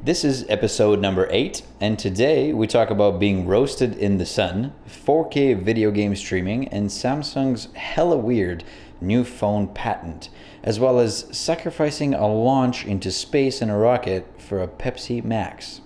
This is episode number 8, and today we talk about being roasted in the sun, 4K video game streaming, and Samsung's hella weird new phone patent, as well as sacrificing a launch into space in a rocket for a Pepsi Max.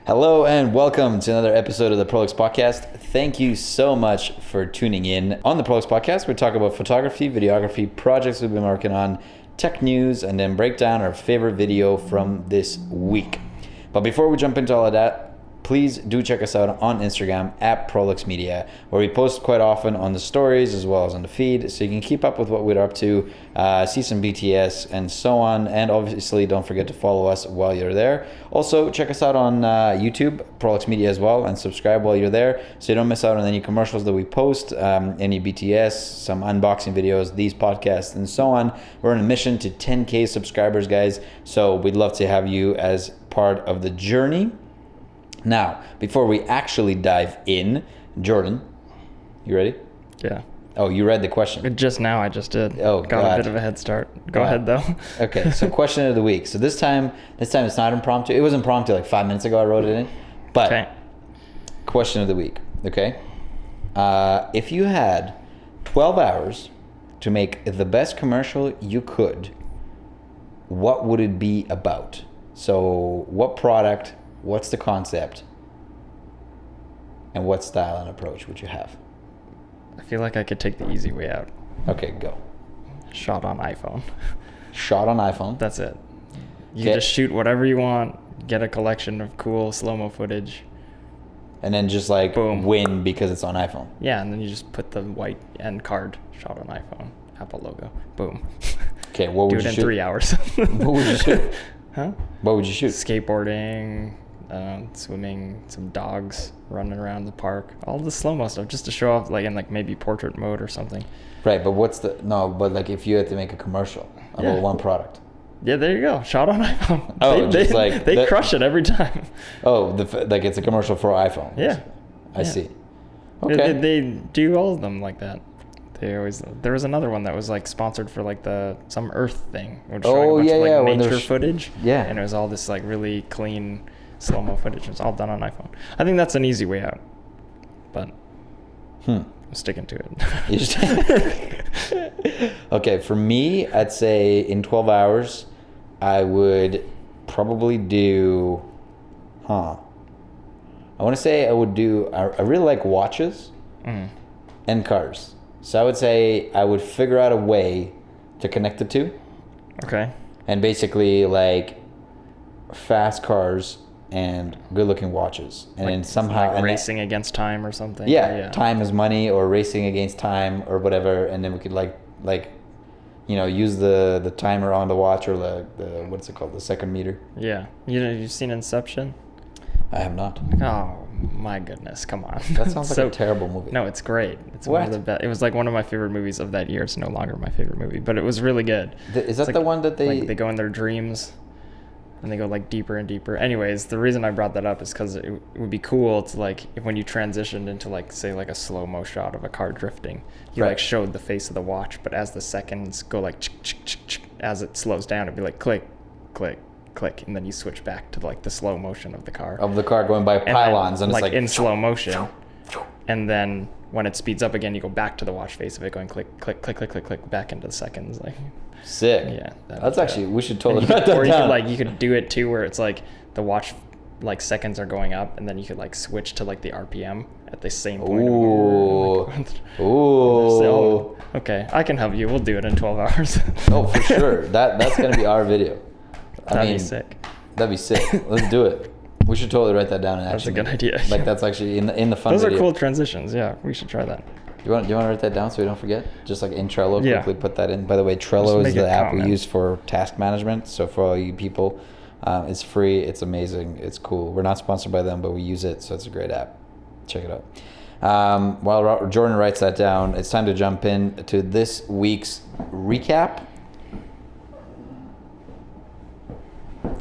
Hello and welcome to another episode of the Prolix Podcast. Thank you so much for tuning in. On the Prolix Podcast, we talk about photography, videography, projects we've been working on, tech news, and then break down our favorite video from this week. But before we jump into all of that, please do check us out on Instagram at Prolix Media, where we post quite often on the stories as well as on the feed, so you can keep up with what we're up to, see some BTS and so on, and obviously don't forget to follow us while you're there. Also, check us out on YouTube, Prolix Media as well, and subscribe while you're there so you don't miss out on any commercials that we post, any BTS, some unboxing videos, these podcasts, and so on. We're on a mission to 10K subscribers, guys, so we'd love to have you as part of the journey. Now, before we actually dive in, Jordan, you ready? Yeah. Oh, you read the question. Just now I just did. Oh, Got God. a bit of a head start. Go ahead, though. Okay, so question of the week. So this time it's not impromptu. It was impromptu like 5 minutes ago I wrote it in. But Okay. question of the week, okay? If you had 12 hours to make the best commercial you could, what would it be about? So what product, what's the concept, and what style and approach would you have? I feel like I could take the easy way out. Okay, go. Shot on iPhone. Shot on iPhone. That's it. You Okay. can just shoot whatever you want, get a collection of cool slow-mo footage. And then just like Boom. win because it's on iPhone. Yeah, and then you just put the white end card, shot on iPhone, Apple logo. Boom. Okay, what Do would it you in shoot? 3 hours. What would you shoot? Huh? What would you shoot? Skateboarding, swimming, some dogs running around the park, all the slow-mo stuff, just to show off, like in like maybe portrait mode or something. Right, but but like if you had to make a commercial about Yeah. one product. Yeah, there you go. Shot on iPhone. Oh, they, just like they the- crush it every time. Oh, like it's a commercial for iPhone. Yeah. I Yeah. see. They, Okay. they do all of them like that. They always. There was another one that was like sponsored for like some Earth thing. Which Oh, showing a bunch yeah, of, like, yeah, when nature they're footage. Yeah. And it was all this like really clean slow-mo footage. It's all done on iPhone. I think that's an easy way out. But I'm sticking to it. You just- Okay, for me, I'd say in 12 hours, I would probably do, I want to say I would do, I really like watches and cars. So I would say I would figure out a way to connect the two. Okay. And basically like fast cars and good looking watches. And then somehow Like and racing against time or something. yeah, time is money, or racing against time or whatever, and then we could like use the timer on the watch, or the what's it called, the second meter. Yeah. You've seen Inception? I have not. Oh my goodness! Come on. That sounds like So- a terrible movie. No, it's great. It's one of What? the best. It was like one of my favorite movies of that year. It's no longer my favorite movie, but it was really good. Is that It's the like- one that Like they go in their dreams, and they go like deeper and deeper. Anyways, the reason I brought that up is because it would be cool to like if when you transitioned into like say like a slow-mo shot of a car drifting, you Right. like showed the face of the watch, but as the seconds go like as it slows down, it'd be like click, click, click, and then you switch back to like the slow motion of the car. going by And then, pylons, and it's like in slow motion. And then when it speeds up again, you go back to the watch face of it going click, click, click, click, click, click, back into the seconds. Like, sick. yeah. That's actually, we should And totally you write could, that or you down. could like, you could do it too where it's like the watch like seconds are going up, and then you could like switch to like the RPM at the same point. Ooh. Ooh. Oh, okay, I can help you. We'll do it in 12 hours. Oh, for sure. That's gonna be our video. That'd be sick. That'd be sick. Let's do it. We should totally write that down in That's a action. good idea. Like that's actually in the fun Those video. are cool transitions. Yeah, we should try that. Do you want to write that down so we don't forget? Just like in Trello, Yeah. quickly put that in. By the way, Just Trello is make the it app we comment. use for task management. So for all you people, it's free. It's amazing. It's cool. We're not sponsored by them, but we use it, so it's a great app. Check it out. While Jordan writes that down, it's time to jump in to this week's recap.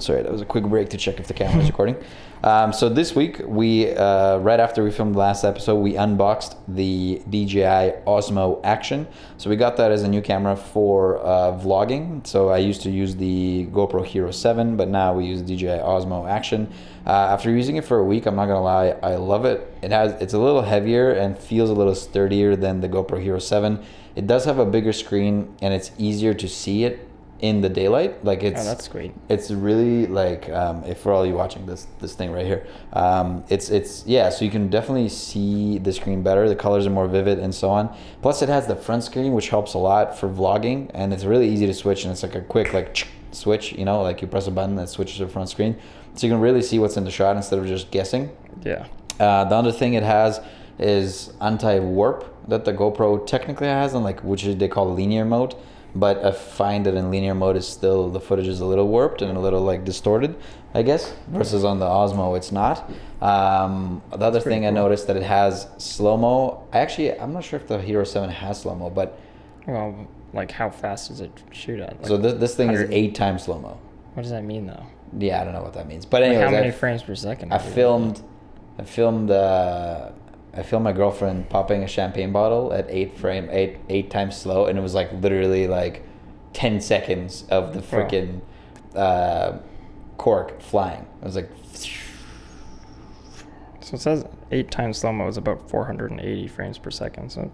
Sorry, that was a quick break to check if the camera is recording. So this week, we right after we filmed the last episode, we unboxed the DJI Osmo Action. So we got that as a new camera for vlogging. So I used to use the GoPro Hero 7, but now we use DJI Osmo Action. After using it for a week, I'm not gonna lie, I love it. It's a little heavier and feels a little sturdier than the GoPro Hero 7. It does have a bigger screen and it's easier to see it in the daylight. Like it's that's sweet. It's really like if for all you watching this thing right here, it's yeah, so you can definitely see the screen better. The colors are more vivid and so on. Plus it has the front screen, which helps a lot for vlogging, and it's really easy to switch, and it's like a quick like switch, you know, like you press a button that switches to the front screen, so you can really see what's in the shot instead of just guessing. Yeah. The other thing it has is anti-warp that the GoPro technically has, and like which they call linear mode. But I find that in linear mode is still, the footage is a little warped and a little like distorted, I guess, versus on the Osmo it's not. The other thing cool. I noticed that it has slow-mo. I'm not sure if the Hero 7 has slow-mo, but... Well, like how fast does it shoot at? Like so this thing is 8 times slow-mo. What does that mean though? Yeah, I don't know what that means. But anyways, like how many frames per second? I filmed my girlfriend popping a champagne bottle at 8 times slow, and it was like literally like 10 seconds of the freaking cork flying. It was like. So it says 8 times slow-mo is about 480 frames per second. So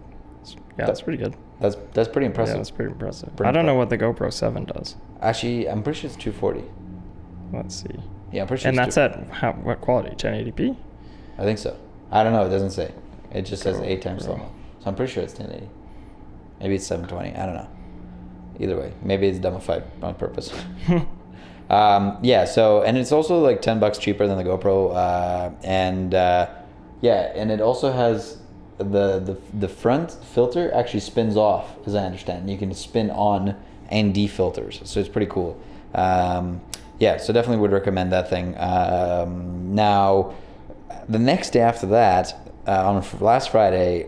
that's pretty good. That's pretty impressive. Yeah, that's pretty impressive. I don't know what the GoPro 7 does. Actually, I'm pretty sure it's 240. Let's see. Yeah, I'm pretty sure. And that's at what quality? 1080p? I think so. I don't know. It doesn't say. It just says 8 times slow-mo. So I'm pretty sure it's 1080. Maybe it's 720. I don't know. Either way, maybe it's dumbified on purpose. Yeah. So, and it's also like $10 cheaper than the GoPro. Yeah, and it also has the front filter actually spins off, as I understand. You can spin on and defilters, so it's pretty cool. Yeah, so definitely would recommend that thing. Now, the next day after that, on last Friday,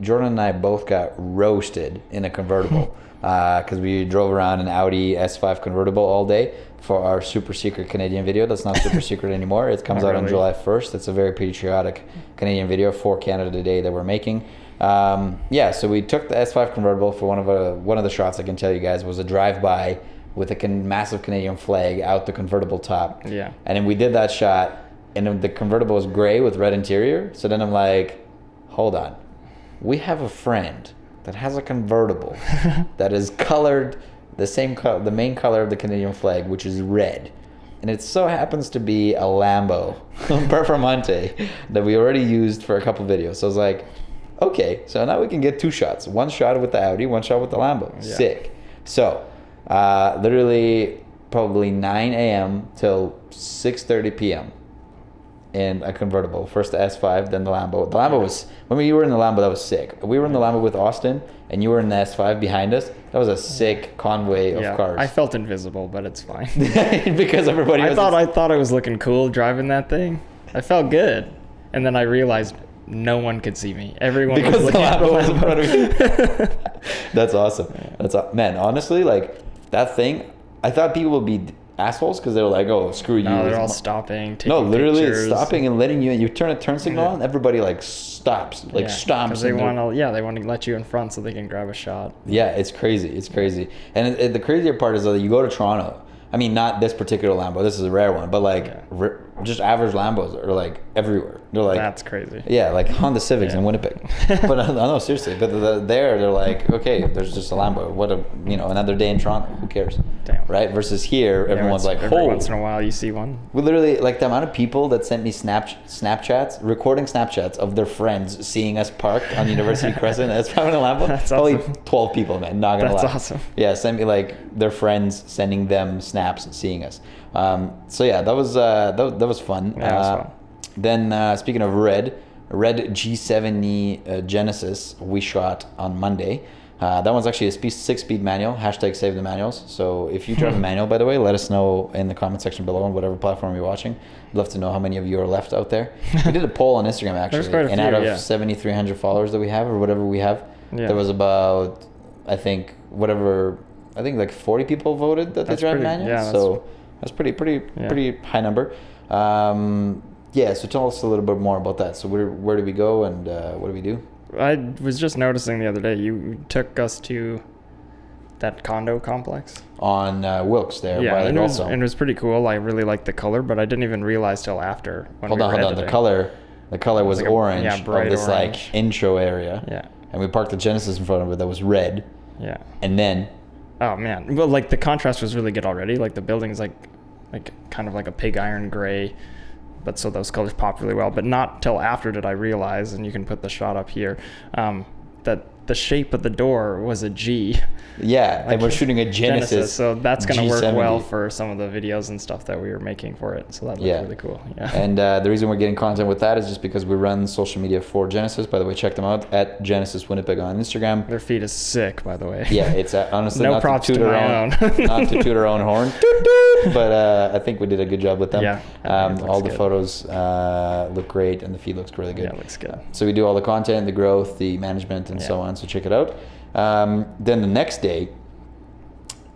Jordan and I both got roasted in a convertible because we drove around an Audi S5 convertible all day for our super secret Canadian video. That's not super secret anymore. It comes out on July 1st. It's a very patriotic Canadian video for Canada Day that we're making. Yeah, so we took the S5 convertible for one of the shots. I can tell you guys was a drive-by with a massive Canadian flag out the convertible top. Yeah, and then we did that shot. And the convertible was gray with red interior. So then I'm like, hold on. We have a friend that has a convertible that is colored the same color, the main color of the Canadian flag, which is red. And it so happens to be a Lambo Performante that we already used for a couple videos. So I was like, okay, so now we can get 2 shots. 1 shot with the Audi, 1 shot with the Lambo. Yeah. Sick. So literally probably 9 a.m. till 6:30 p.m. in a convertible. First the S5, then the Lambo. The Lambo was, when you were in the Lambo, that was sick. We were in the Lambo with Austin, and you were in the S5 behind us. That was a sick convoy of cars. I felt invisible, but it's fine. Because everybody I thought I was looking cool driving that thing. I felt good. And then I realized no one could see me. Everyone was looking at the Lambo was in front of me. That's awesome. Man, honestly, like, that thing, I thought people would be assholes because they're like, oh, screw you. No, they're all stopping, taking literally pictures. Stopping and letting you in. You turn a turn signal on, everybody like stops, like stomps. Because they want to let you in front so they can grab a shot. Yeah, it's crazy. It's crazy. And the crazier part is that you go to Toronto. I mean, not this particular Lambo. This is a rare one, but like just average Lambos are like everywhere. They're like, that's crazy. Yeah, like Honda Civics in Winnipeg. But I know, seriously. But they're like, okay, there's just a Lambo. What another day in Toronto. Who cares? Damn. Right? Versus here, everyone's like, every once in a while you see one. We literally, like, the amount of people that sent me Snapchats, recording Snapchats of their friends seeing us parked on University Crescent. That's probably a Lambo. That's awesome. Only 12 people, man. Not gonna lie. That's awesome. Yeah, sent me like their friends sending them snaps seeing us. So yeah, that was fun. Yeah, that was fun. Then speaking of red G70 Genesis we shot on Monday. That one's actually a 6-speed manual. # save the manuals. So if you drive a manual, by the way, let us know in the comment section below on whatever platform you're watching. I'd love to know how many of you are left out there. We did a poll on Instagram actually, and out of 7,300 followers that we have, or whatever we have, there was about, I think like 40 people voted that they drive manual. Yeah, so That's pretty high number. Yeah, so tell us a little bit more about that. So where do we go and what do we do? I was just noticing the other day, you took us to that condo complex. On Wilkes there. Yeah, by the and golf zone. it was pretty cool. I really liked the color, but I didn't even realize till after. Hold on. The color was like orange bright of this orange. like intro area. Yeah. And we parked the Genesis in front of it that was red. Yeah. And then... Oh, man. Well, like, the contrast was really good already. Like, the building's like kind of like a pig iron gray. But so those colors pop really well. But not till after did I realize, and you can put the shot up here, that the shape of the door was a G. Yeah, and we're shooting a Genesis. So that's going to work G70. well for some of the videos and stuff that we were making for it. So that looks really cool. Yeah. And the reason we're getting content with that is just because we run social media for Genesis. By the way, check them out at Genesis Winnipeg on Instagram. Their feed is sick, by the way. Yeah, it's honestly no not props to toot to our my own, own. not to toot our own horn, but I think we did a good job with them. Yeah, all the good. photos look great, and the feed looks really good. Yeah, it looks good. So we do all the content, the growth, the management, and so on. So check it out. Then the next day,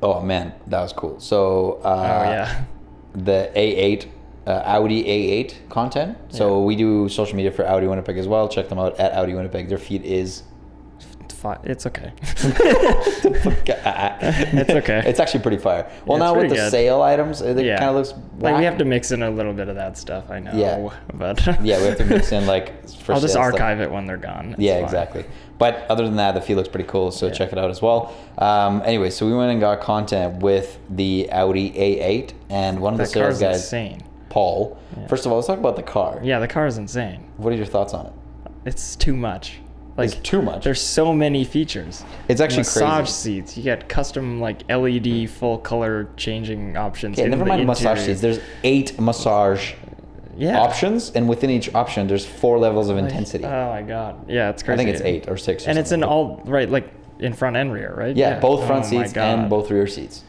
oh man, that was cool. So the A8, Audi A8 content. So we do social media for Audi Winnipeg as well. Check them out at Audi Winnipeg. Their feed is... It's okay. It's okay. It's actually pretty fire. Well, Yeah, now with the good. sale items, it kind of looks like we whack. have to mix in a little bit of that stuff. I know. Yeah. But Yeah, we have to mix in like for I'll just sale archive stuff. it when they're gone. It's Yeah, fine. exactly. But other than that, the feed looks pretty cool, so check it out as well. Anyway, so we went and got content with the Audi A8, and one of the That sales car's guys, insane. Paul. Yeah. First of all, let's talk about the car. Yeah, the car is insane. What are your thoughts on it? It's too much. It's too much. There's so many features. It's actually massage crazy. seats. You get custom like LED full color changing options. Okay, in never the mind massage interior. seats. There's 8 massage options, and within each option, there's 4 levels of intensity. Oh my god. Yeah, it's crazy. I think it's 8 or 6. And it's in all right, like in front and rear, right? Yeah, both front Oh my seats God. and both rear seats.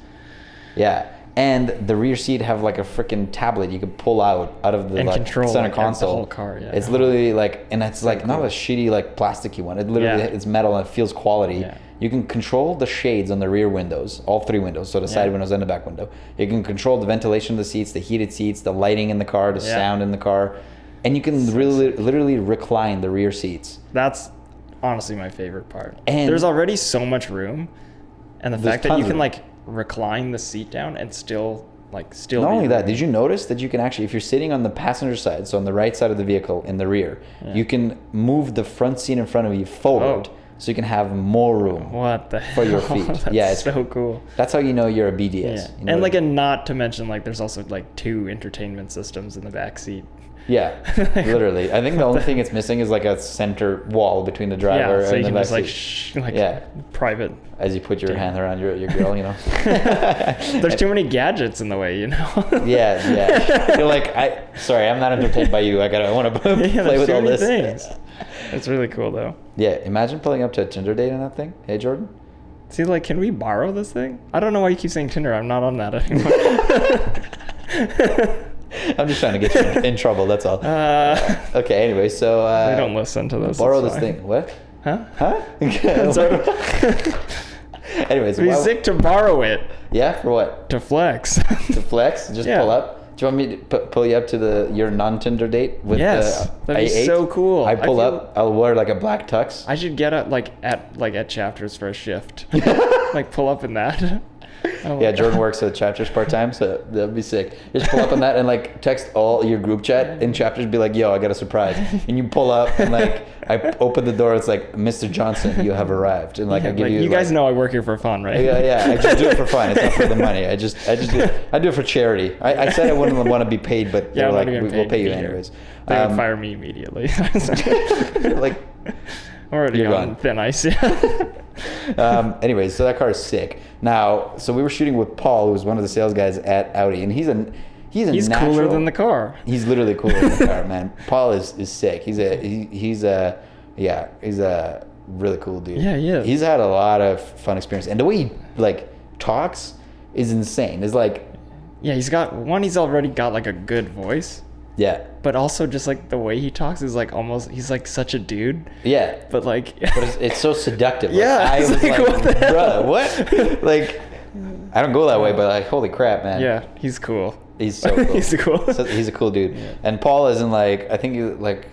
Yeah. And the rear seat have like a freaking tablet you could pull out of the And like control, center like, console. the whole car, yeah. It's literally like, and it's like not a shitty like plasticky one. It literally it's metal and it feels quality. Yeah. You can control the shades on the rear windows, all 3 windows, so the side windows and the back window. You can control the ventilation of the seats, the heated seats, the lighting in the car, the sound in the car, and you can literally recline the rear seats. That's honestly my favorite part. And there's already so much room, and the There's fact that you tons can of like recline the seat down and still Not only that, did you notice that you can actually, if you're sitting on the passenger side, so on the right side of the vehicle in the rear, you can move the front seat in front of you forward, so you can have more room What the for your hell? feet. That's Yeah, it's so cool. That's how you know you're a BDS. Yeah. You know And like what- and not to mention like there's also like 2 entertainment systems in the back seat. yeah, literally. I think the only thing it's missing is like a center wall between the driver Yeah, so and you the can back just like seat. private. As you put your hand around your girl, you know. There's too many gadgets in the way, you know. Yeah. You're like, sorry, I'm not entertained by you. I want to play there's with too all many this. things. It's really cool though. Yeah, imagine pulling up to a Tinder date on that thing. Hey, Jordan. See, like, can we borrow this thing? I don't know why you keep saying Tinder. I'm not on that anymore. I'm just trying to get you in trouble. That's all. Okay. Anyway, so they don't listen to this. borrow it's this fine. thing. What? Huh? Huh? Anyways, Be sick to borrow it Yeah, for what? to flex. To flex? Just Yeah. pull up. Do you want me to pull you up to your non-Tinder date with Yes, the that'd be A8? so cool. I pull I up. I'll wear like a black tux. I should get at Chapters for a shift. Like pull up in that. Oh my Yeah, God. Jordan works at Chapters part time, so that'd be sick. Just pull up on that and like text all your group chat in Chapters, be like, "Yo, I got a surprise," and you pull up and like I open the door. It's like, "Mr. Johnson, you have arrived," and like Yeah, I give like, you. you guys know I work here for fun, right? Yeah. I just do it for fun. It's not for the money. I do it for charity. I said I wouldn't want to be paid, but Yeah, they're I'm like, not getting we'll paid pay to you be here. anyways. They would fire me immediately. Like, Already You're on gone. thin ice. anyways, so that car is sick. Now, so we were shooting with Paul, who was one of the sales guys at Audi, and he's a He's natural, cooler than the car. He's literally cooler than the car, man. Paul is sick. He's a really cool dude. Yeah, he is. He's had a lot of fun experience, and the way he like talks is insane. It's like, Yeah, he's already got like a good voice, yeah, but also just like the way he talks is like he's like such a dude, yeah. but like But it's so seductive. Like, Yeah, I it's was like, like, what the hell? bruh, what? Like, I don't go that way, but like, holy crap, man. Yeah, he's cool. He's so cool. He's cool. So he's a cool dude. Yeah. And Paul is in like, I think like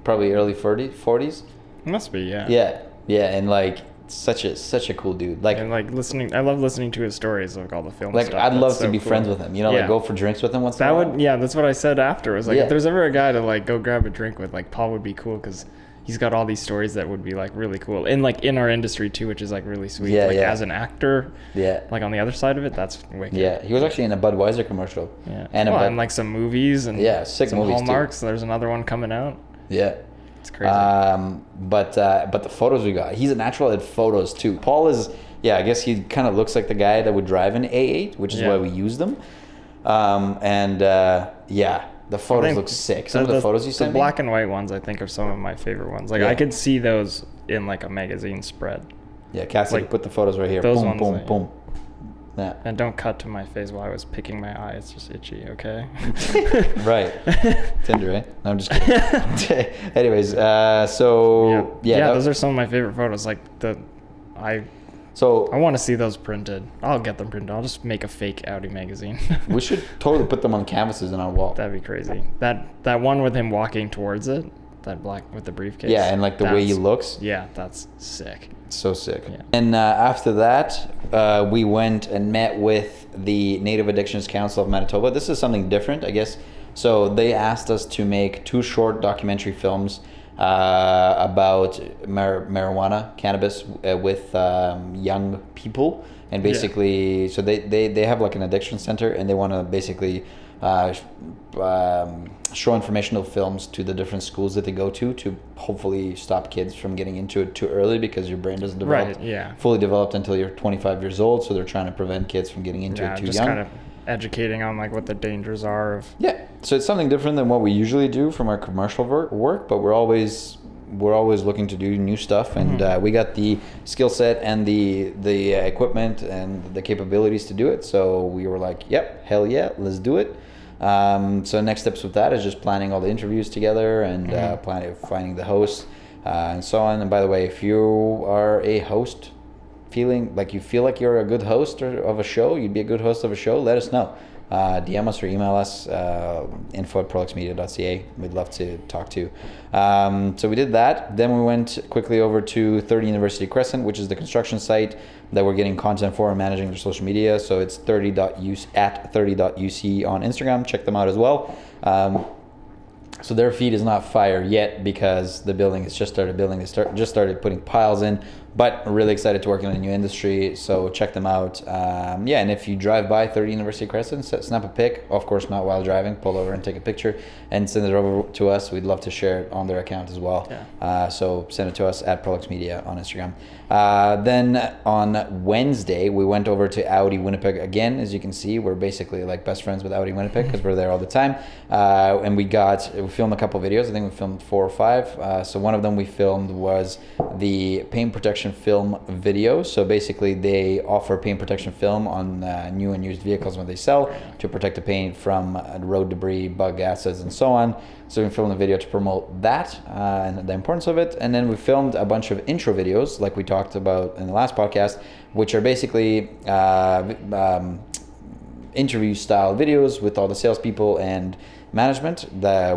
probably early 40s. Must be, yeah. Yeah, and like such a cool dude. Like, and like listening, I love listening to his stories, like all the film like stuff. I'd love to so be cool. friends with him. You know, Yeah. like go for drinks with him once in That a while. would, yeah, that's what I said after. Was like, Yeah. if there's ever a guy to like go grab a drink with, like Paul would be cool because he's got all these stories that would be like really cool, and like in our industry too, which is like really sweet. Yeah, like yeah. as an actor, Yeah. like on the other side of it, that's wicked. Yeah, he was actually in a Budweiser commercial. Yeah. And and like some movies and Yeah, sick some movies, too. Hallmarks. There's another one coming out. Yeah. It's crazy. But the photos we got, he's a natural at photos too. Paul is, yeah, I guess he kind of looks like the guy that would drive an A8, which is why we use them. Yeah, the photos look sick. Some of the photos you sent the black and white ones, I think, are some of my favorite ones. Like I could see those in like a magazine spread. Yeah, Cassie, like, put the photos right here. those Boom, ones, boom, like, boom. Yeah. And don't cut to my face while I was picking my eye. It's just itchy, okay? Right. Tinder, eh? No, I'm just kidding. Anyways, so yeah, those are some of my favorite photos. Like I want to see those printed. I'll get them printed. I'll just make a fake Audi magazine. we should totally put them on canvases on our wall. That'd be crazy. That one with him walking towards it, that black with the briefcase. Yeah, and like the way he looks. Yeah, that's sick. So sick. Yeah. And after that, we went and met with the Native Addictions Council of Manitoba. This is something different, I guess. So they asked us to make 2 short documentary films about marijuana, cannabis with young people. And basically, so they have like an addiction center, and they want to basically show informational films to the different schools that they go to hopefully stop kids from getting into it too early, because your brain doesn't develop fully developed until you're 25 years old. So they're trying to prevent kids from getting into it too just young. kind of educating on like what the dangers are of. Yeah, so it's something different than what we usually do from our commercial work, but we're always looking to do new stuff, and we got the skill set and the equipment and the capabilities to do it. So we were like, yep, hell yeah, let's do it. So next steps with that is just planning all the interviews together and finding the hosts and so on. And by the way, if you are a host, feeling like you're a good host of a show, you'd be a good host of a show, let us know. DM us or email us, info@proluxmedia.ca. We'd love to talk to you. So we did that. Then we went quickly over to 30 University Crescent, which is the construction site that we're getting content for and managing their social media. So it's 30.uc on Instagram. Check them out as well. So their feed is not fire yet because the building has just started building. They just started putting piles in, but really excited to work in a new industry. So check them out. And if you drive by 30 University Crescent, snap a pic. Of course, not while driving. Pull over and take a picture and send it over to us. We'd love to share it on their account as well. Yeah. So send it to us at Prolux Media on Instagram. Then on Wednesday, we went over to Audi Winnipeg again. As you can see, we're basically like best friends with Audi Winnipeg because we're there all the time. And we filmed a couple videos. I think we filmed 4 or 5. So one of them we filmed was the paint protection film video. So basically they offer paint protection film on new and used vehicles when they sell to protect the paint from road debris, bug acids, and so on. So we filmed a video to promote that and the importance of it. And then we filmed a bunch of intro videos like we talked about in the last podcast, which are basically interview style videos with all the salespeople and management.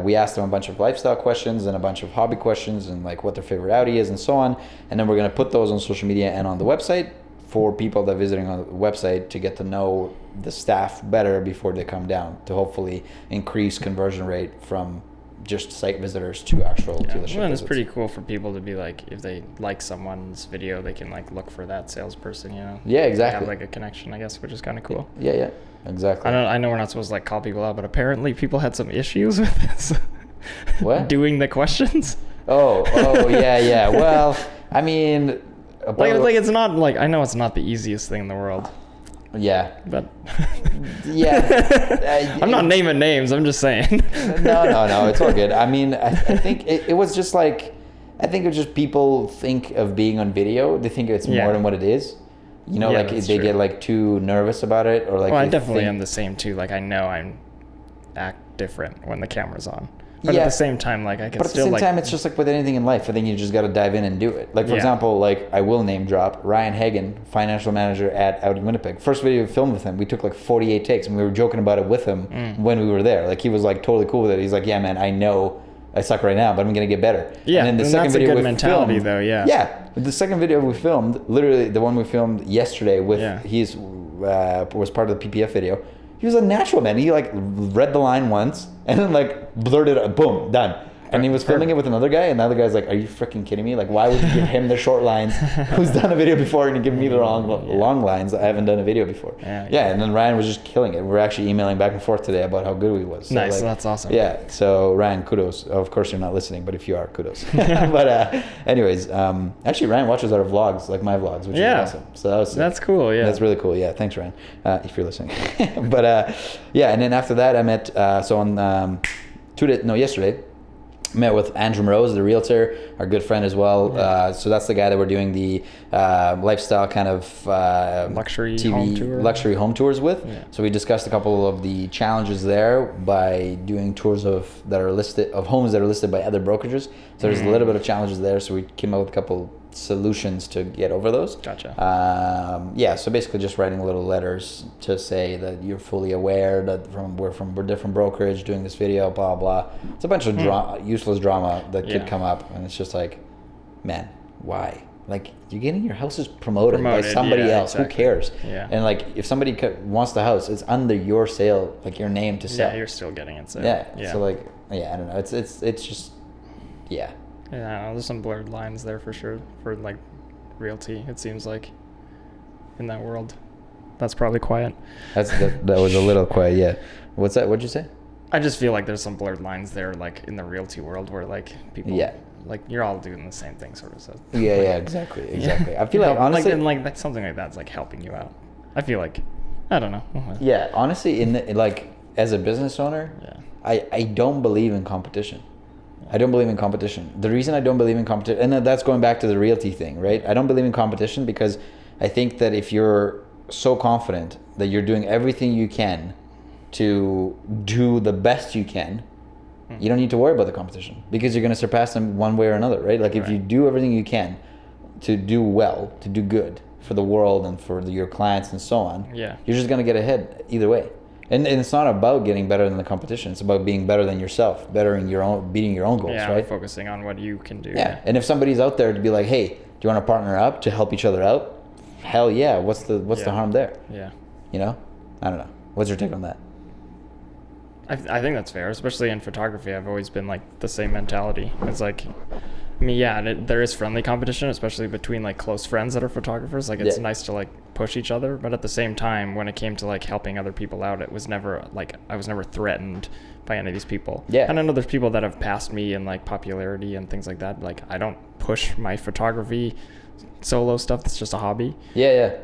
We asked them a bunch of lifestyle questions and a bunch of hobby questions and like what their favorite Audi is and so on. And then we're going to put those on social media and on the website for people that are visiting on the website to get to know the staff better before they come down, to hopefully increase conversion rate from just site visitors to actual dealership and it's visits. pretty cool for people to be like, if they like someone's video, they can like look for that salesperson, Yeah, exactly. Have like a connection, I guess, which is kind of cool. Yeah, exactly. I know we're not supposed to like call people out, but apparently people had some issues with this. What? Doing the questions. Oh, yeah. Well, I mean, like it's not like, I know it's not the easiest thing in the world. Yeah. But yeah. I'm not naming names, I'm just saying. No, it's all good. I mean, I think it was just like, I think it's just people think of being on video, they think it's more than what it is. Like they get like too nervous about it, or like. Well, I definitely am the same too. Like I know I'm act different when the camera's on. But at the same time, like I can But at the same time, it's just like with anything in life. I think you just got to dive in and do it. Like, for example, like I will name drop Ryan Hagen, financial manager at Audi Winnipeg. First video we filmed with him, we took like 48 takes, and we were joking about it with him when we were there. Like, he was like totally cool with it. He's like, yeah, man, I know I suck right now, but I'm going to get better. Yeah, and then the second video a good mentality, though, yeah. Yeah, the second video we filmed, literally the one we filmed yesterday with, he's was part of the PPF video. He was a natural, man. He like read the line once and then like blurted it, boom, done. And he was filming it with another guy, and the other guy's like, are you freaking kidding me? Like, why would you give him the short lines who's done a video before, and you give me the long lines? I haven't done a video before. Yeah, and then Ryan was just killing it. We're actually emailing back and forth today about how good he was. So, nice, like, that's awesome. Yeah, so Ryan, kudos. Of course you're not listening, but if you are, kudos. But anyways, actually Ryan watches our vlogs, like my vlogs, which is awesome. So that's cool, yeah. That's really cool, yeah. Thanks, Ryan, if you're listening. But yeah, and then after that I met, yesterday, met with Andrew Rose, the realtor, our good friend as well. So that's the guy that we're doing the lifestyle kind of luxury home tours with. So we discussed a couple of the challenges there by doing tours of homes that are listed by other brokerages. So there's a little bit of challenges there. So we came up with a couple solutions to get over those. Gotcha. So basically just writing little letters to say that you're fully aware that we're from a different brokerage doing this video, blah blah. It's a bunch of useless drama that could come up, and it's just like, man, why? Like, you're getting your houses promoted by somebody else. Exactly. Who cares? Yeah. And like, if somebody wants the house, it's under your sale, like your name to sell. Yeah, you're still getting it. So. Yeah. So like, I don't know. It's just, Yeah, there's some blurred lines there for sure for like realty. It seems like in that world, that's probably quiet. That was a little quiet. Yeah. What's that? What'd you say? I just feel like there's some blurred lines there, like in the realty world, where like people, like you're all doing the same thing, sort of. So Exactly. I feel like honestly, like something like that's like helping you out. I feel like, I don't know. Yeah, honestly, as a business owner, I don't believe in competition. I don't believe in competition. The reason I don't believe in competition, and that's going back to the realty thing, right? I don't believe in competition because I think that if you're so confident that you're doing everything you can to do the best you can, you don't need to worry about the competition because you're going to surpass them one way or another, right? Like if you do everything you can to do well, to do good for the world and for your clients and so on, you're just going to get ahead either way. And it's not about getting better than the competition. It's about being better than yourself, beating your own goals, right? Focusing on what you can do. Yeah. And if somebody's out there to be like, hey, do you want to partner up to help each other out? Hell yeah. What's the harm there? Yeah. You know? I don't know. What's your take on that? I think that's fair, especially in photography. I've always been like the same mentality. It's like, I mean, there is friendly competition, especially between like close friends that are photographers. Like it's nice to like push each other, but at the same time, when it came to like helping other people out, it was never like I was never threatened by any of these people. Yeah. And I know there's people that have passed me in like popularity and things like that. Like I don't push my photography solo stuff. That's just a hobby. Yeah.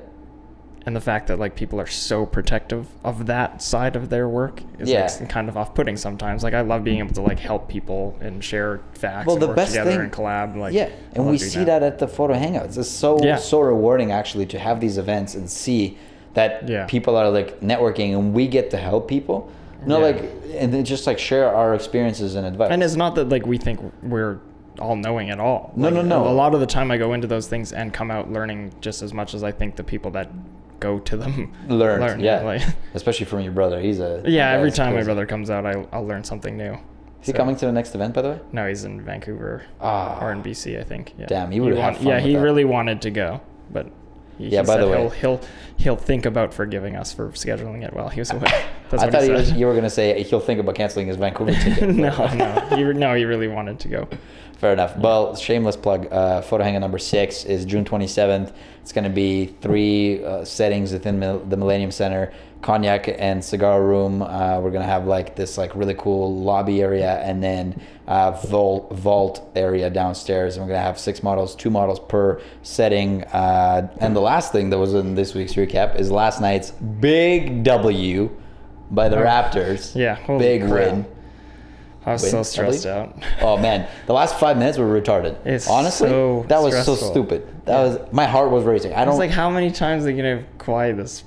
And the fact that like people are so protective of that side of their work is like kind of off-putting sometimes. Like I love being able to like help people and share facts and work together and collab. Like and we see that at the photo hangouts. It's so rewarding actually to have these events and see that people are like networking and we get to help people. And then just like share our experiences and advice. And it's not that like we think we're all knowing at all. No. A lot of the time I go into those things and come out learning just as much as I think the people that go to them learn. Like, especially from your brother. He's a every time my brother comes out, I'll learn something new. Is he coming to the next event, by the way? No, he's in Vancouver or in BC, I think. Yeah. Damn, he would have fun. Yeah, he really wanted to go, but he by the way, he'll think about forgiving us for scheduling it while he was away. I thought you were going to say he'll think about canceling his Vancouver ticket. No, he really wanted to go. Fair enough. Well, shameless plug. Photo hangout number 6 is June 27th. It's going to be 3 settings within the Millennium Center, cognac and cigar room. We're going to have like this like really cool lobby area and then vault area downstairs. And we're going to have 6 models, 2 models per setting. And the last thing that was in this week's recap is last night's big W by the Raptors. Yeah. Big win. I was so stressed out. Oh man, the last 5 minutes were retarded. Honestly, that was so stupid. That was, my heart was racing. I was don't like, how many times are they gonna quiet this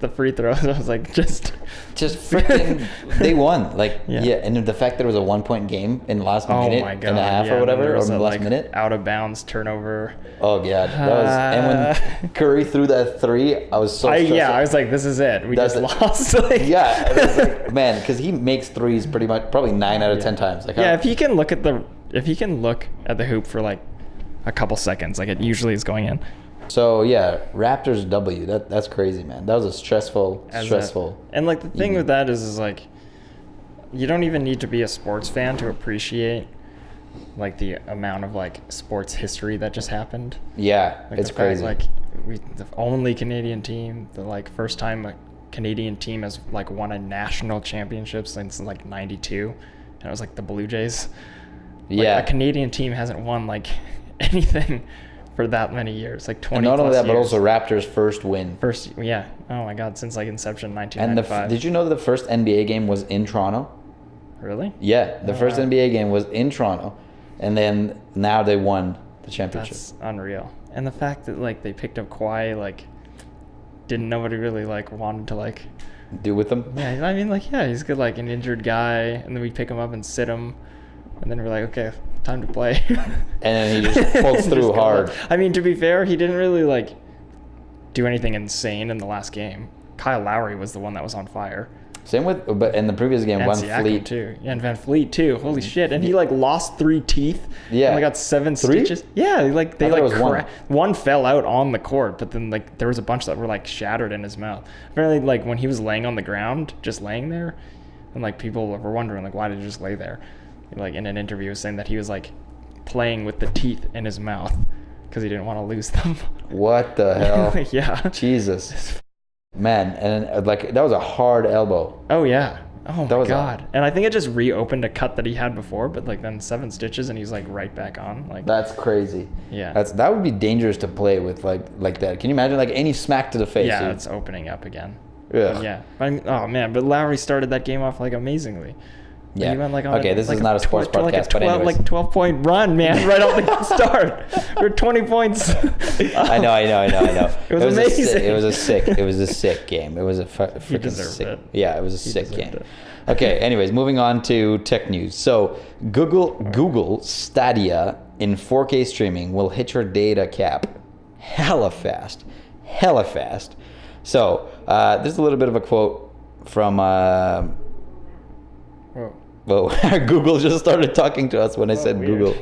the free throws? I was like, just freaking, they won. Like, yeah. And the fact that it was a 1 point game in the last minute and a half or whatever, or in the last minute. Out of bounds turnover. Oh, God. That was, and when Curry threw that three, I was so stressed. I was like, this is it. We just lost. Yeah. I was like, man, because he makes threes pretty much, probably 9 out of 10 times. Like, if he can look at the hoop for like a couple seconds, like it usually is going in. So yeah, Raptors W. That's crazy, man. That was a stressful. And like the thing with that is like, you don't even need to be a sports fan to appreciate like the amount of like sports history that just happened. Yeah, like it's crazy. Like the only Canadian team, the like first time a Canadian team has like won a national championship since like '92, and it was like the Blue Jays. Yeah, a Canadian team hasn't won like anything for that many years, like 20 and not only that, years. but also Raptors' first win. Oh my God, since like inception, 1995. And did you know that the first NBA game was in Toronto? Really? Yeah, the first NBA game was in Toronto, and then now they won the championship. That's unreal. And the fact that like they picked up Kawhi, like didn't nobody really like wanted to like do with him. Yeah, I mean like he's good, like an injured guy, and then we pick him up and sit him, and then we're like, okay, time to play. And then he just pulls through hard. I mean, to be fair, he didn't really like do anything insane in the last game. Kyle Lowry was the one that was on fire. Same with, but in the previous game, Van Fleet too. Yeah, and Van Fleet too. Holy shit! And he like lost 3 teeth. Yeah, and got 7 stitches. Yeah, like they like one fell out on the court, but then like there was a bunch that were like shattered in his mouth. Apparently, like when he was laying on the ground, just laying there, and like people were wondering like why did he just lay there? Like in an interview, he was saying that he was like playing with the teeth in his mouth because he didn't want to lose them. What the hell? Yeah. Jesus. Man, and like that was a hard elbow. Oh yeah. Oh my God. And I think it just reopened a cut that he had before, but like then 7 stitches and he's like right back on. Like that's crazy. Yeah. That would be dangerous to play with like that. Can you imagine like any smack to the face? Yeah, it's opening up again. Yeah. Yeah. I mean, oh man, but Lowry started that game off like amazingly. Yeah. He went like on this is not a sports podcast, but anyways. Like 12-point run, man, right off the start. We're 20 points. I know. It was amazing. It was a sick game. It was a freaking sick. It. Yeah, it was a sick game. Okay. Anyways, moving on to tech news. So Google Stadia in 4K streaming will hit your data cap hella fast. So there's a little bit of a quote from. Whoa, Google just started talking to us when I said weird. Google.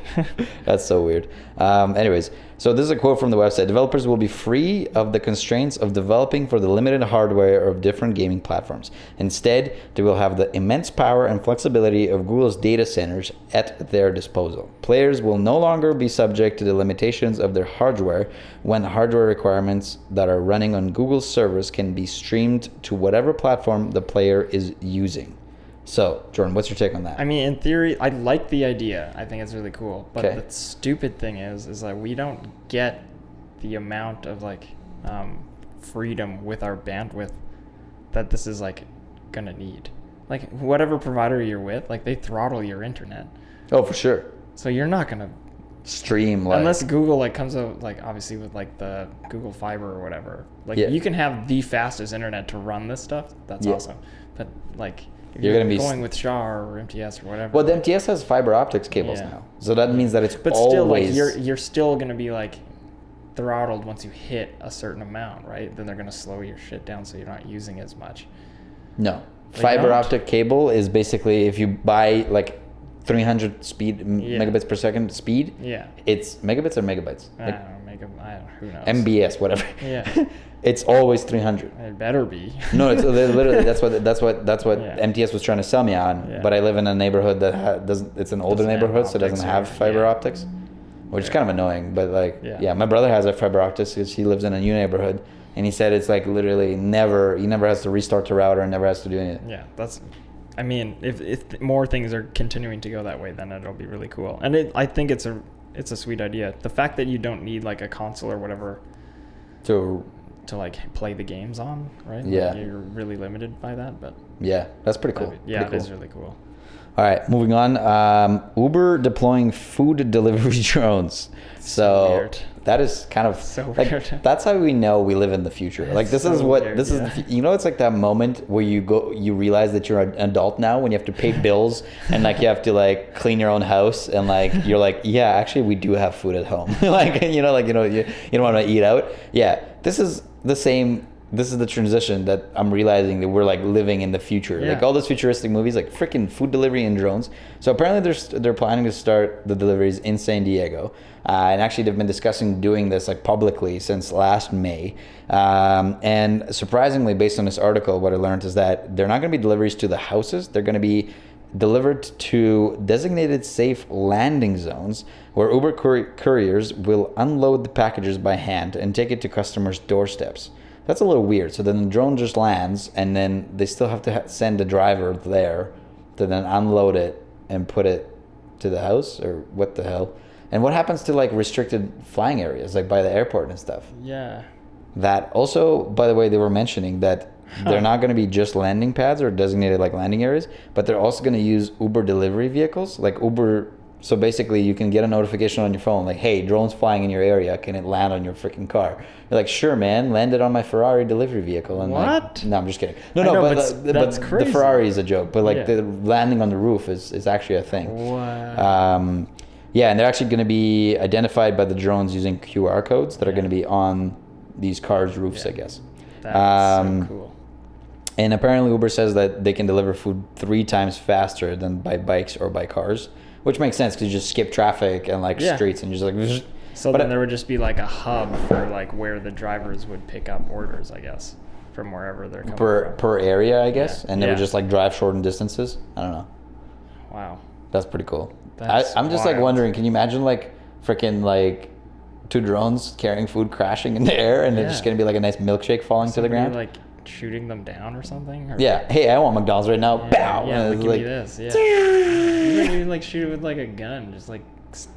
That's so weird. Anyways, so this is a quote from the website. Developers will be free of the constraints of developing for the limited hardware of different gaming platforms. Instead, they will have the immense power and flexibility of Google's data centers at their disposal. Players will no longer be subject to the limitations of their hardware when hardware requirements that are running on Google's servers can be streamed to whatever platform the player is using. So, Jordan, what's your take on that? I mean, in theory, I like the idea. I think it's really cool. But the stupid thing is that we don't get the amount of like freedom with our bandwidth that this is like gonna need. Like whatever provider you're with, like they throttle your internet. Oh, for sure. So you're not gonna stream like unless Google like comes out like obviously with like the Google Fiber or whatever. Like you can have the fastest internet to run this stuff. That's awesome. But like if you're going to be going with Shaw or MTS or whatever. Well, the MTS has fiber optics cables now, so that means that it's still like you're still going to be like throttled once you hit a certain amount, right? Then they're going to slow your shit down so you're not using as much. No, fiber optic cable is basically if you buy like 300 megabits per second speed. Yeah, it's megabits or megabytes. I don't know, who knows? MBS, whatever. Yeah. It's always 300. It better be. No, it's literally that's what MTS was trying to sell me on. Yeah. But I live in a neighborhood that doesn't. It's an older neighborhood, so it doesn't have fiber optics, which is kind of annoying. But like, my brother has a fiber optics because he lives in a new neighborhood, and he said it's like literally he never has to restart the router and never has to do anything. Yeah, that's. I mean, if more things are continuing to go that way, then it'll be really cool. And I think it's a sweet idea. The fact that you don't need like a console or whatever to like play the games on, right? Yeah. Like you're really limited by that, but yeah, that's pretty cool. It is really cool. All right, moving on. Uber deploying food delivery drones. So weird. that is kind of So like, weird. that's how we know we live in the future. Like this is so what weird, this is. yeah. You know, it's like that moment where you realize that you're an adult now when you have to pay bills and like you have to like clean your own house and like you're like, yeah, actually we do have food at home. Like you don't want to eat out. Yeah, this is the same. This is the transition that I'm realizing that we're like living in the future. Yeah. Like all those futuristic movies, like freaking food delivery and drones. So apparently they're planning to start the deliveries in San Diego, and actually they've been discussing doing this like publicly since last May. And surprisingly, based on this article, what I learned is that they're not going to be deliveries to the houses. They're going to be delivered to designated safe landing zones where Uber couriers will unload the packages by hand and take it to customers' doorsteps. That's a little weird. So then the drone just lands, and then they still have to send a driver there to then unload it and put it to the house, or what the hell? And what happens to like restricted flying areas, like by the airport and stuff? Yeah. That also, by the way, they were mentioning that they're not going to be just landing pads or designated like landing areas, but they're also going to use Uber delivery vehicles, like Uber. So basically, you can get a notification on your phone, like, "Hey, drone's flying in your area. Can it land on your freaking car?" You're like, "Sure, man. Land it on my Ferrari delivery vehicle." And What? Like, no, I'm just kidding. I No, know, but that's the crazy. Ferrari is a joke. But like Yeah. the landing on the roof is actually a thing. Wow. Yeah, and they're actually going to be identified by the drones using QR codes that are going to be on these cars' roofs, I guess. That's so cool. And apparently Uber says that they can deliver food 3 times faster than by bikes or by cars, which makes sense because you just skip traffic and like Yeah. streets and just like. So but then there would just be like a hub for like where the drivers would pick up orders, I guess, from wherever they're coming from. per area, I guess, Yeah. and they would Yeah. just like drive shortened distances. I don't know. Wow. That's pretty cool. That's I'm just like wild. wondering, can you imagine like freaking like 2 drones carrying food crashing in the air and it's just Yeah. gonna be like a nice milkshake falling to the Somebody, ground? like shooting them down or something? Or Yeah. Hey, I want McDonald's right now. Yeah, Bow. yeah, And like, it's give like, me this. Yeah. Even like shoot it with like a gun, just like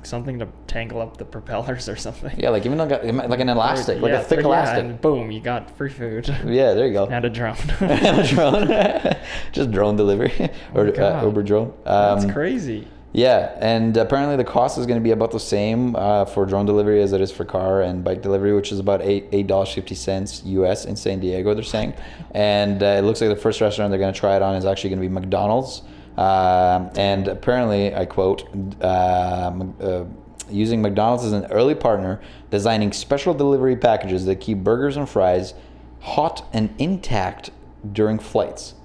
something to tangle up the propellers or something. yeah, like even like an elastic, like Yeah, a thick yeah, elastic. and boom, you got free food. Yeah, there you go. And a drone. And a drone. Just drone delivery or God. Uber drone. That's crazy. Yeah, and apparently the cost is going to be about the same for drone delivery as it is for car and bike delivery, which is about $8.50 US in San Diego, they're saying. And it looks like the first restaurant they're going to try it on is actually going to be McDonald's. And apparently, I quote, using McDonald's as an early partner, designing special delivery packages that keep burgers and fries hot and intact during flights.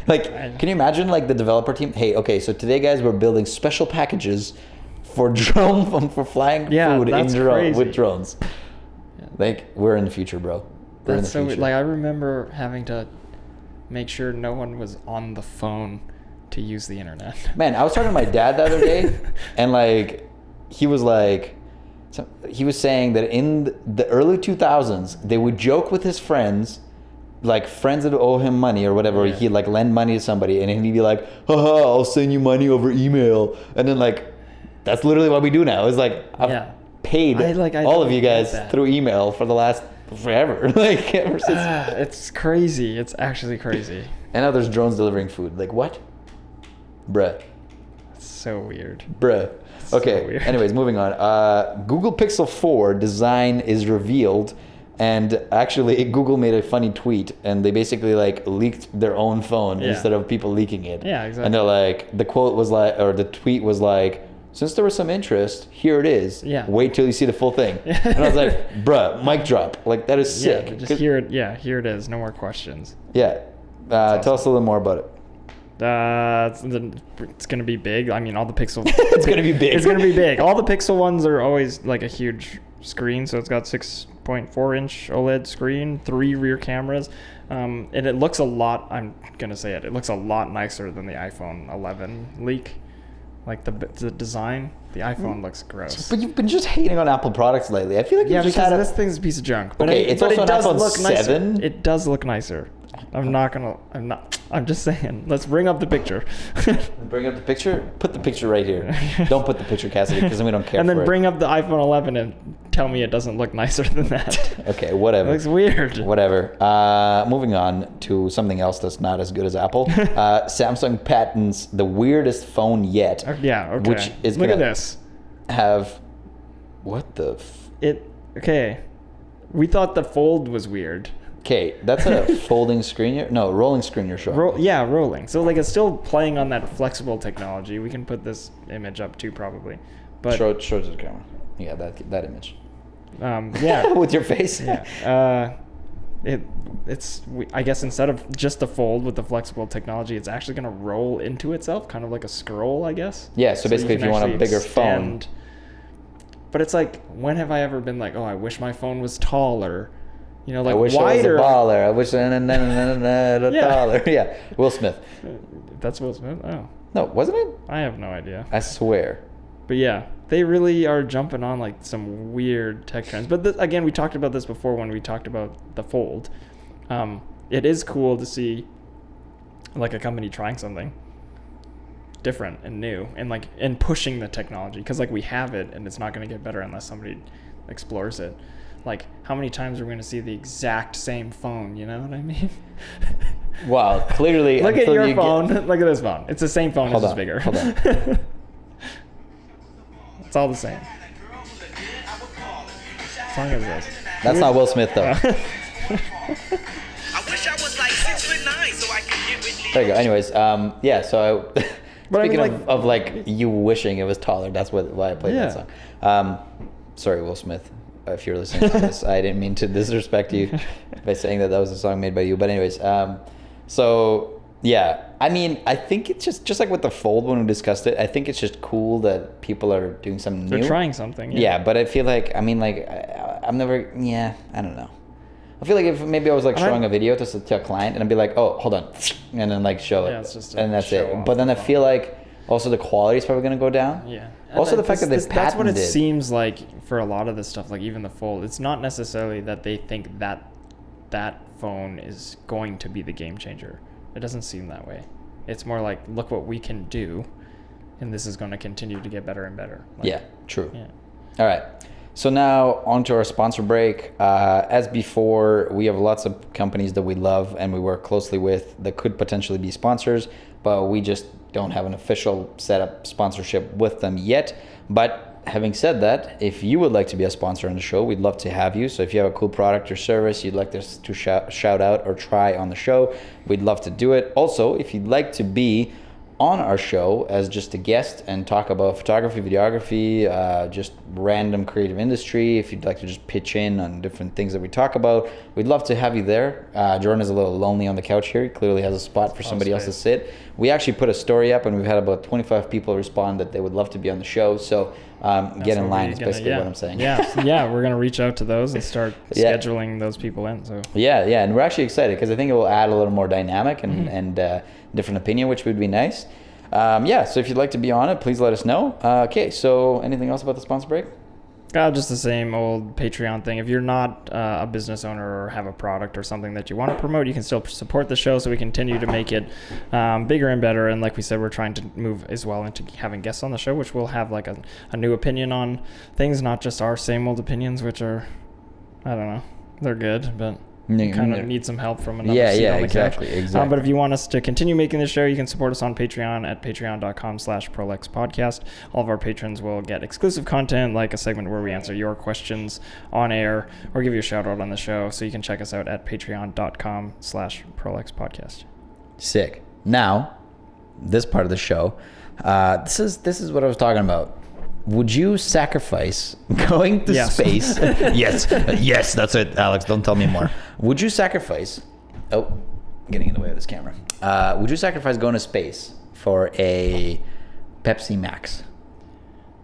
Like, can you imagine like the developer team? Hey, okay, so today, guys, we're building special packages for drone for flying food that's with crazy. drones. Yeah. Like, we're in the future, bro. We're That's in so the future. like I remember having to make sure no one was on the phone to use the internet. Man, I was talking to my dad the other day, and like, he was saying that in the early 2000s, they would joke with his friends, like friends that owe him money or whatever. Yeah. He'd like lend money to somebody, and he'd be like, "Haha, I'll send you money over email," and then like, that's literally what we do now. It's like I've paid I all of don't you get guys that. through email for the last forever, like ever since. It's crazy. It's actually crazy. And now there's drones delivering food. Like what? Bruh. It's so weird. Bruh. So Okay. weird. Anyways, moving on. Google Pixel 4 design is revealed, and actually Google made a funny tweet, and they basically like leaked their own phone Yeah. instead of people leaking it. Yeah, exactly. And they're like, the quote was like, or the tweet was like, "Since there was some interest, here it is. Yeah. Wait till you see the full thing." And I was like, bruh, mic drop. Like that is sick. Yeah, just here it. Yeah, here it is. No more questions. Yeah. Tell us a little more about it. It's gonna be big. I mean, all the Pixel. It's gonna be big. It's gonna be big. All the Pixel ones are always like a huge screen. So it's got 6.4-inch OLED screen, 3 rear cameras, and it looks a lot. I'm gonna say it. It looks a lot nicer than the iPhone 11 leak. Like the design, the iPhone looks gross. But you've been just hating on Apple products lately. I feel like you Yeah, just because had this thing's a piece of junk. But Okay, it's but also it an does iPhone look nicer. 7. It does look nicer. I'm just saying, let's bring up the picture. Bring up the picture? Put the picture right here. Don't put the picture, Cassidy, because then we don't care and then for bring up the iPhone 11 and tell me it doesn't look nicer than that. Okay, whatever. It looks weird. Whatever. Moving on to something else that's not as good as Apple. Samsung patents the weirdest phone yet. Yeah, okay. Which is Look at this. Have... What the... Okay. We thought the Fold was weird. Okay, that's a folding screen. No, rolling screen you're showing. Yeah, rolling. So like it's still playing on that flexible technology. We can put this image up too, probably. But show it to the camera. Yeah, that image. Yeah. With your face. Yeah. I guess instead of just the Fold with the flexible technology, it's actually going to roll into itself, kind of like a scroll, I guess. Yeah. So basically, if you want a bigger phone. But it's like, when have I ever been like, oh, I wish my phone was taller? You know, like I wish wider. I was a baller. I wish taller. Yeah, Will Smith. That's Will Smith? Oh. No, wasn't it? I have no idea. I swear. But yeah, they really are jumping on like some weird tech trends. But again, we talked about this before when we talked about the Fold. It is cool to see like a company trying something different and new and pushing the technology, because like we have it and it's not going to get better unless somebody explores it. Like, how many times are we going to see the exact same phone? You know what I mean? Wow, clearly. Look at your phone. Look at this phone. It's the same phone, it's just bigger. Hold on. It's all the same. What song is this? That's not Will Smith, though. I wish I was like 6'9" so I could get with There you go. Anyways, yeah, so speaking I mean, of like you wishing it was taller, that's why I played that song. Sorry, Will Smith. If you're listening to this, I didn't mean to disrespect you by saying that was a song made by you. But anyways, so yeah, I mean, I think it's just like with the Fold when we discussed it. I think it's just cool that people are doing something new. They're trying something. Yeah, but I feel like, I mean, like I'm never. Yeah, I don't know. I feel like if maybe I was like showing a video to a client and I'd be like, oh, hold on, and then like show it, it's just and that's it. But then I feel like also the quality is probably gonna go down. Yeah. Also, the fact that they patented. That's what it seems like for a lot of this stuff, like even the Fold. It's not necessarily that they think that phone is going to be the game changer. It doesn't seem that way. It's more like, look what we can do, and this is going to continue to get better and better. Like, yeah, true. Yeah. All right. So now on to our sponsor break. As before, we have lots of companies that we love and we work closely with that could potentially be sponsors, but we just don't have an official setup sponsorship with them yet. But having said that, if you would like to be a sponsor on the show, we'd love to have you. So if you have a cool product or service you'd like us to shout out or try on the show, we'd love to do it. Also, if you'd like to be on our show as just a guest and talk about photography, videography, just random creative industry, if you'd like to just pitch in on different things that we talk about, we'd love to have you there. Jordan is a little lonely on the couch here. He clearly has a spot for somebody else to sit. We actually put a story up and we've had about 25 people respond that they would love to be on the show. So get in line is basically what I'm saying. Yeah, we're going to reach out to those and start scheduling those people in. So Yeah, and we're actually excited because I think it will add a little more dynamic and different opinion, which would be nice. So if you'd like to be on it, please let us know. Okay, so anything else about the sponsor break? Just the same old Patreon thing. If you're not a business owner or have a product or something that you want to promote, you can still support the show so we continue to make it bigger and better. And like we said, we're trying to move as well into having guests on the show, which will have like a new opinion on things, not just our same old opinions, which are, I don't know, they're good, but you kind of need some help from another seat on the couch. Exactly. But if you want us to continue making the show, you can support us on Patreon at patreon.com/ProLexPodcast. All of our patrons will get exclusive content, like a segment where we answer your questions on air or give you a shout out on the show. So you can check us out at patreon.com/ProLexPodcast. Sick. Now, this part of the show, this is what I was talking about. Would you sacrifice going to space? Yes, that's it, Alex. Don't tell me more. Would you sacrifice... Oh, getting in the way of this camera. Would you sacrifice going to space for a Pepsi Max?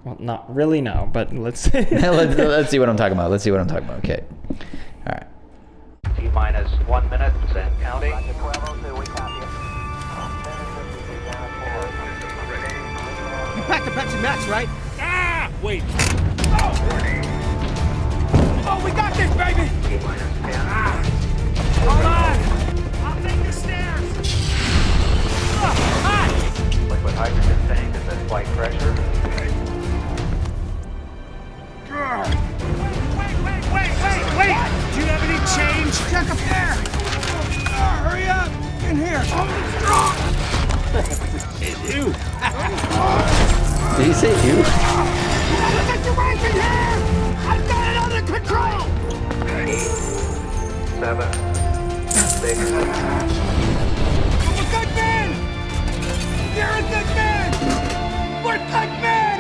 Well, not really, no, but let's... let's see what I'm talking about. Okay. All right. T-minus 1 minute and counting. You packed the Pepsi Max, right? Ah! Wait. Oh, we got this, baby! T-minus 10. Hold on! I'll take here. Ew. Did he say ew? What's the situation here? I've got it under control. 7, 6, I'm a good man. You're a good man. We're good men.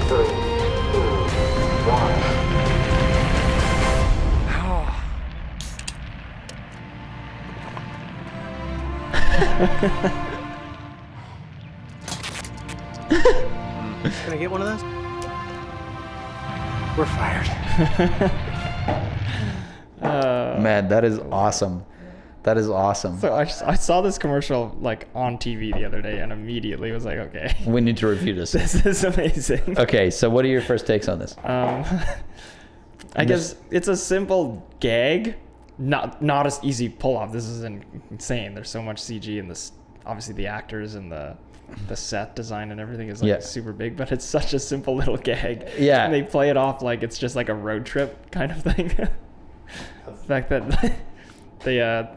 3, 2, 1. Can I get one of those? We're fired. Man, that is awesome. That is awesome. So I saw this commercial like on TV the other day and immediately was like, okay, We need to review this. this is amazing. Okay, so what are your first takes on this? I guess it's a simple gag, not as easy pull off. This is insane. There's so much CG in this. Obviously, the actors and the set design and everything is like super big, but it's such a simple little gag. Yeah. And they play it off like it's just like a road trip kind of thing. The fact that they yeah.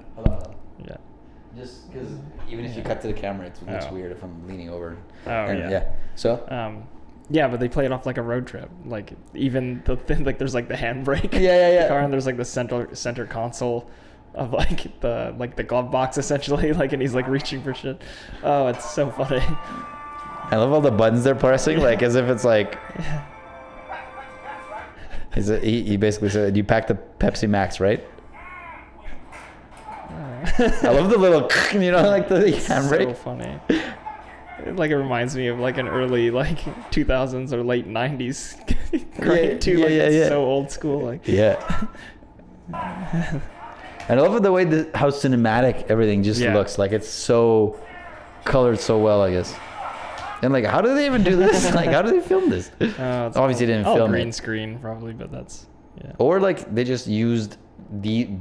Just because even if you cut to the camera, it looks Oh. weird if I'm leaning over. Oh, And, yeah. So? Yeah, but they play it off like a road trip. Like even the thing, like there's like the handbrake. Yeah. The car, and there's like the center console of like the glove box essentially. Like, and he's like reaching for shit. Oh, it's so funny. I love all the buttons they're pressing, like as if it's like. He basically said, "You packed the Pepsi Max, right?" I love the little, like the handbrake. So funny. Like it reminds me of like an early like 2000s or late 90s grade too. Like it's so old school. Like Yeah. And I love the way how cinematic everything just looks. Like it's so colored so well, I guess. And like, how do they even do this? Like, how do they film this? Obviously, they didn't film green it. screen probably, but that's Or like they just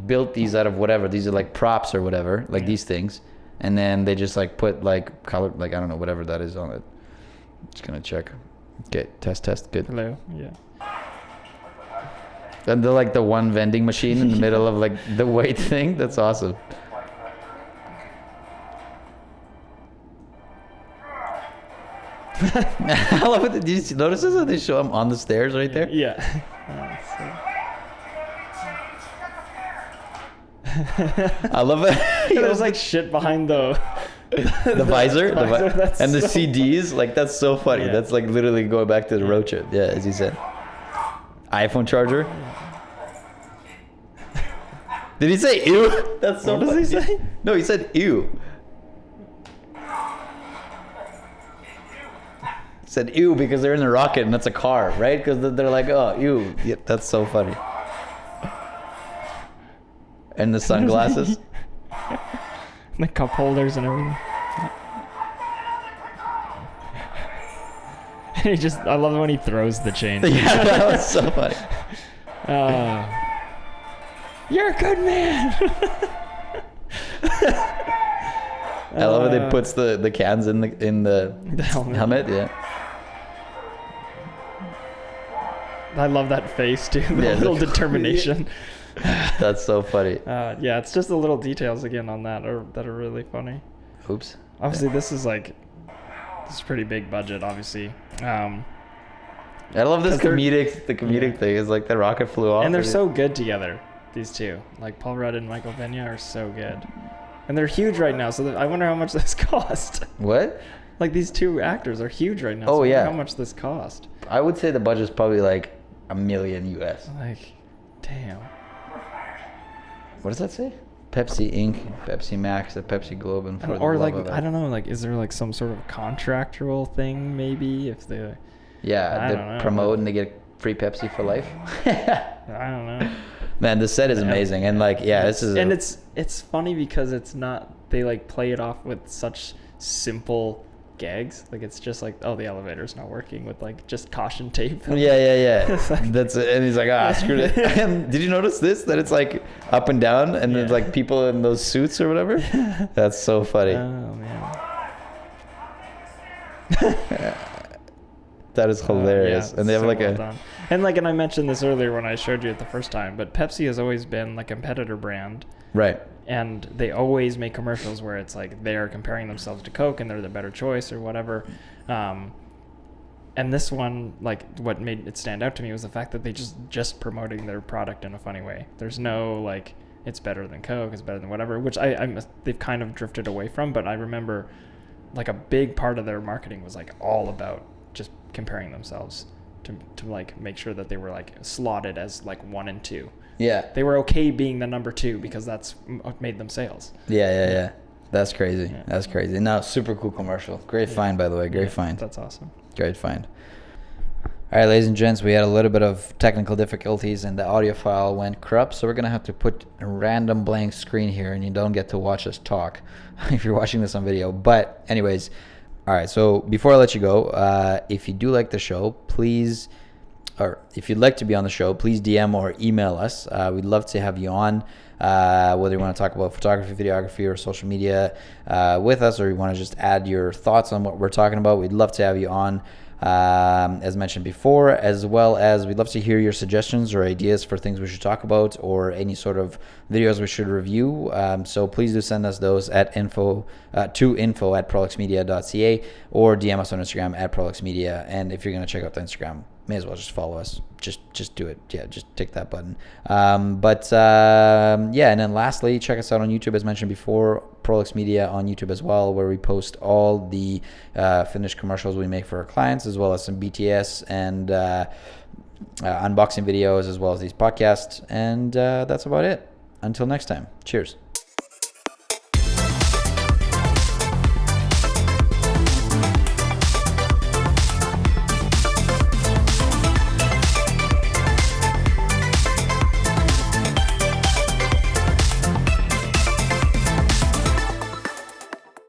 built these out of whatever. These are like props or whatever, like these things, and then they just like put like color, like I don't know, whatever that is on it. Just gonna check. Okay, test, good. hello. Yeah. And they're like the one vending machine in the middle of like the weight thing. That's awesome. I love it. Did you notice this? They show him on the stairs right there. Yeah. I love it. There's like shit behind the visor, That's and the so CDs. Like that's so funny. Yeah. That's like literally going back to the road trip. Yeah, as you said. iPhone charger. Did he say ew? That's so. What does he say? No, he said ew. He said ew because they're in a rocket and that's a car, right? Because they're like, oh, ew. Yeah, that's so funny. And the sunglasses. The cup holders and everything. I love it when he throws the chain. Yeah, that was so funny. You're a good man. I love it. They puts the cans in the helmet. Yeah. I love that face too. The Yeah, little determination. That's so funny. Yeah, it's just the little details again on that are really funny. Oops. Obviously, this is pretty big budget. Obviously, I love this comedic thing. Is like the rocket flew off, and they're so good together. These two, like Paul Rudd and Michael Pena, are so good, and they're huge right now. So I wonder how much this cost. What? Like these two actors are huge right now. Oh, so I wonder yeah. how much this cost? I would say the budget's probably like $1 million US. Like, damn. What does that say? Pepsi Inc., Pepsi Max, the Pepsi Globe, and for Or the like love of I it. don't know. Like, is there like some sort of contractual thing maybe if they? Yeah, I they don't know. promote and they get free Pepsi for life. I don't know. Man, the set is amazing, and like, yeah, this is. And it's funny because it's not. They like play it off with such simple gags. Like it's just like, oh, the elevator's not working with like just caution tape. Yeah. It's like- That's it. And he's like, screw it. And did you notice this? That it's like up and down, and there's like people in those suits or whatever. That's so funny. Oh man. That is hilarious. Yeah, And they have so like well done. And I mentioned this earlier when I showed you it the first time, but Pepsi has always been like a competitor brand Right. And they always make commercials where it's like they're comparing themselves to Coke and they're the better choice or whatever. And this one, like, what made it stand out to me was the fact that they just promoting their product in a funny way. There's no like, it's better than Coke, it's better than whatever, which they've kind of drifted away from. But I remember, like, a big part of their marketing was like all about just comparing themselves to like make sure that they were like slotted as like 1 and 2. Yeah. They were okay being the number 2 because that's what made them sales. Yeah. That's crazy. Yeah. That's crazy. No, super cool commercial. Great find, by the way. Great find. That's awesome. Great find. All right, ladies and gents, we had a little bit of technical difficulties and the audio file went corrupt, so we're going to have to put a random blank screen here and you don't get to watch us talk if you're watching this on video. But anyways, all right, so before I let you go, if you do like the show, please, or if you'd like to be on the show, please DM or email us. We'd love to have you on, whether you want to talk about photography, videography, or social media with us, or you want to just add your thoughts on what we're talking about. We'd love to have you on. As mentioned before, as well as we'd love to hear your suggestions or ideas for things we should talk about or any sort of videos we should review. So please do send us those at info@proluxmedia.ca or DM us on Instagram at proluxmedia. And if you're going to check out the Instagram, may as well just follow us. Just do it. Yeah, just tick that button. And then lastly, check us out on YouTube, as mentioned before, Prolux Media on YouTube as well, where we post all the finished commercials we make for our clients, as well as some BTS and unboxing videos, as well as these podcasts. And that's about it. Until next time. Cheers.